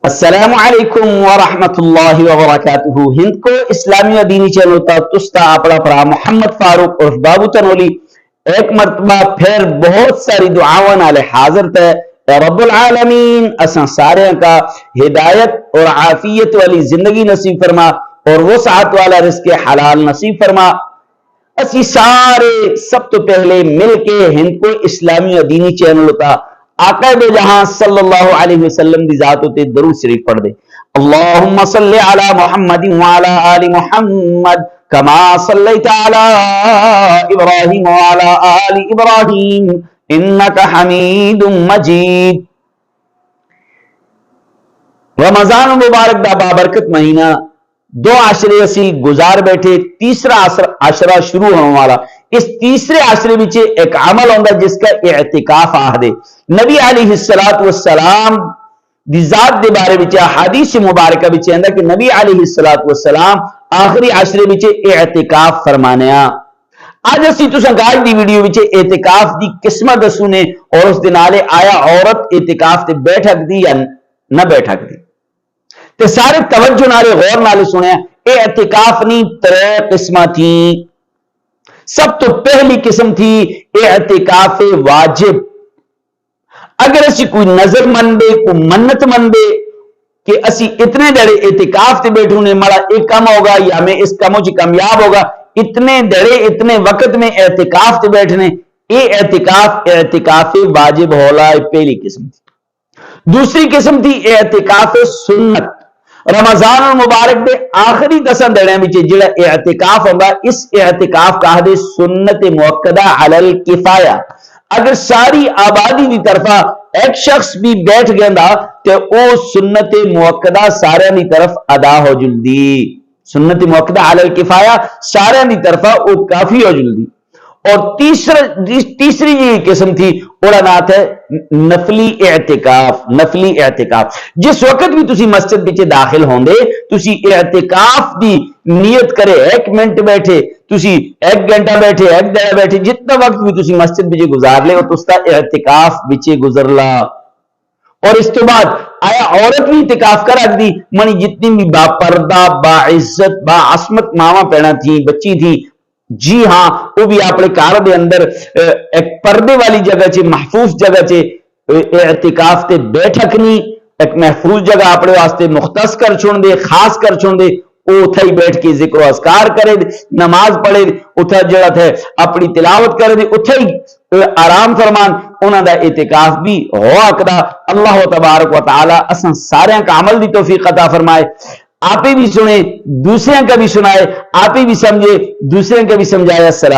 السلام علیکم ورحمۃ اللہ وبرکاتہ۔ ہند کو اسلامی و دینی چینل تا تستا اپنا پرا محمد فاروق عرف بابو تنولی ایک مرتبہ پھر بہت ساری دعاواں نالے حاضر تے اے رب العالمین اساں سارے کا ہدایت اور عافیت والی زندگی نصیب فرما اور وسعت والا رزق حلال نصیب فرما۔ اسی سارے سب تو پہلے مل کے ہند کو اسلامی و دینی چینل تا آقا بے جہاں صلی اللہ علیہ وسلم دی ذات تے درود شریف پڑھ دے۔ اللہم صلی علی محمد وعلی آل محمد کما صلیت علی ابراہیم وعلی آل ابراہیم انکا حمید مجید۔ رمضان مبارک دا بابرکت مہینہ دو عشرے اسی گزار بیٹھے، تیسرا عشرہ شروع ہونے والا۔ اس تیسرے عشرے بچے ایک عمل ہوندہ جس کا اعتکاف آہدے۔ نبی علیہ السلام دی ذات دے بارے بچے حدیث مبارکہ بچے اندہ کہ نبی علیہ السلام آخری عشرے بچے اعتکاف فرمانیا۔ آج اسی تو سنگاج دی ویڈیو بچے اعتکاف دی قسمہ دسونے اور اس دنالے آیا عورت اعتکاف تے بیٹھک دی یا نہ بیٹھک دی تے سارے توجہ نالے غور نالے سنے۔ اعتکاف نی ترے قسمہ تھی۔ سب تو پہلی قسم تھی اعتکاف واجب۔ اگر اسی کوئی نظر من بے کوئی منت من بے کہ اسی اتنے دڑے اعتکاف تے بیٹھونے مڑا ایک کم ہوگا یا میں اس کموں چی کامیاب ہوگا، اتنے دڑے اتنے وقت میں اعتکاف تے بیٹھنے، اے اعتکاف واجب ہولا پہلی قسم تھی۔ دوسری قسم تھی اعتکاف سنت۔ رمضان المبارک دے آخری 10 دڑیاں بچے جڑا اعتکاف ہوگا، اس اعتکاف کا دے سنت موقدہ علی الکفایہ۔ اگر ساری آبادی دی طرفہ ایک شخص بھی بیٹھ گیا دا تے او سنت موقدہ سارے دی طرف ادا ہو جلدی۔ سنت موقدہ علی الکفایہ سارے دی طرفہ او کافی ہو جلدی۔ اور تیسری یہ قسم تھی اوڑا نات ہے نفلی اعتکاف۔ نفلی اعتکاف جس وقت بھی تسی مسجد بچے داخل ہوں دے تسی اعتکاف دی نیت کرے، 1 منٹ بیٹھے تسی 1 گھنٹہ بیٹھے 1 دن بیٹھے جتنا وقت بھی تسی مسجد بچے گزار لے وہ تستا اعتکاف بچے گزر لا۔ اور اس تو بعد آیا عورت بھی اعتکاف کر رکھ دی منی جتنی بھی با پردہ با عزت با عصمت ماما پینا تھی بچی تھی، جی ہاں وہ بھی اپنے کار دے اندر ایک پردے والی جگہ چے محفوظ جگہ چے اعتکاف تے بیٹھکنی ایک محفوظ جگہ اپنے واسطے مختص کر چھوڑ دے، خاص کر چھوڑ دے، اتھا ہی بیٹھ کے ذکر و اذکار کرے، نماز پڑھے، اتھا جڑا تھے اپنی تلاوت کرے دے، اتھا ہی آرام فرمان۔ انہاں دا اعتکاف بھی ہو اکدا۔ اللہ تبارک و تعالی اساں سارے کا عمل دی توفیق عطا فرمائے۔ آپ بھی سنیں دوسرے کا بھی سنائے، آپ بھی سمجھے دوسرے کا بھی سمجھائے۔ السلام